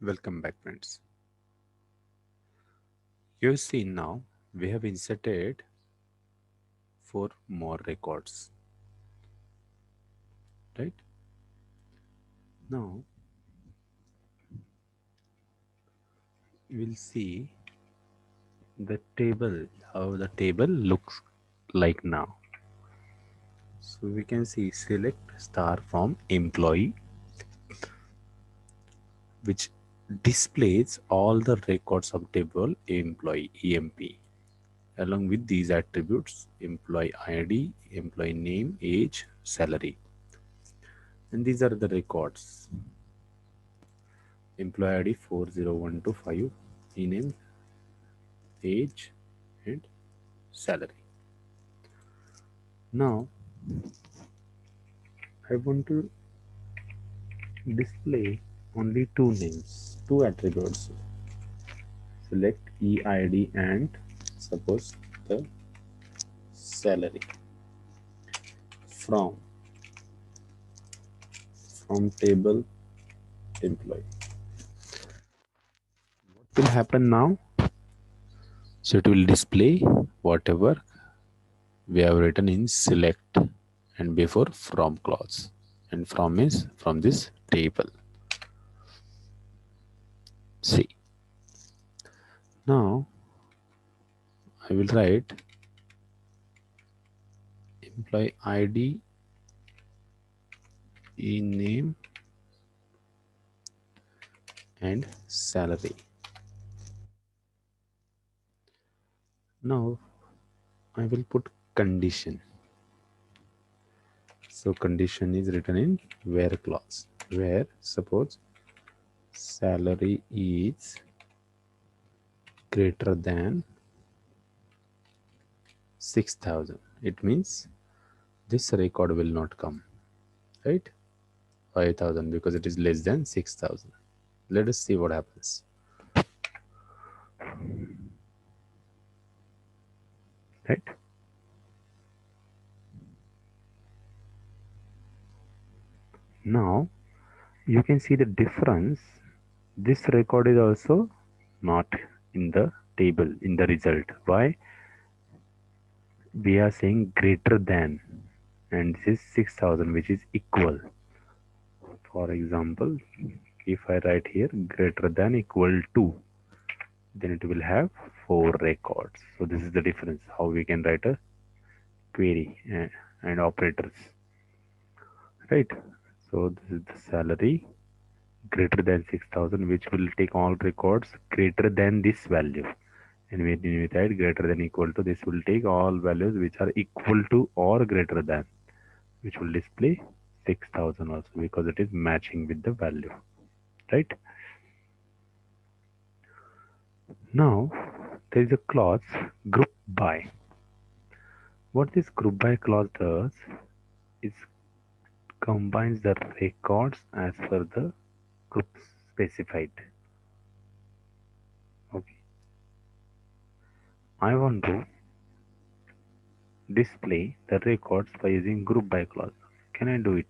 Welcome back, friends. You've seen now we have inserted 4 more records, right? Now we'll see the table, how the table looks like now. So we can see select star from employee, which displays all the records of table employee EMP along with these attributes employee ID, employee name, age, salary. And these are the records employee ID 40125, name, age, and salary. Now I want to display only two names, two attributes. Select EID and suppose the salary from table employee. What will happen now? So it will display whatever we have written in select and before from clause, and from is from this table. See, now I will write employee ID, name, and salary. Now I will put condition. So condition is written in where clause, where suppose salary is greater than 6,000. It means this record will not come, right? 5,000 because it is less than 6,000. Let us see what happens. Right? Now you can see the difference. This record is also not in the table in the result. Why? We are saying greater than, and this is 6,000, which is equal. For example, if I write here greater than equal to, then it will have 4 records. So this is the difference how we can write a query and operators, right? So this is the salary greater than 6,000, which will take all records greater than this value, and when we write greater than equal to, this will take all values which are equal to or greater than, which will display 6,000 also because it is matching with the value, right? Now there is a clause group by. What this group by clause does is combines the records as per the group specified. Okay, I want to display the records by using group by clause. Can I do it?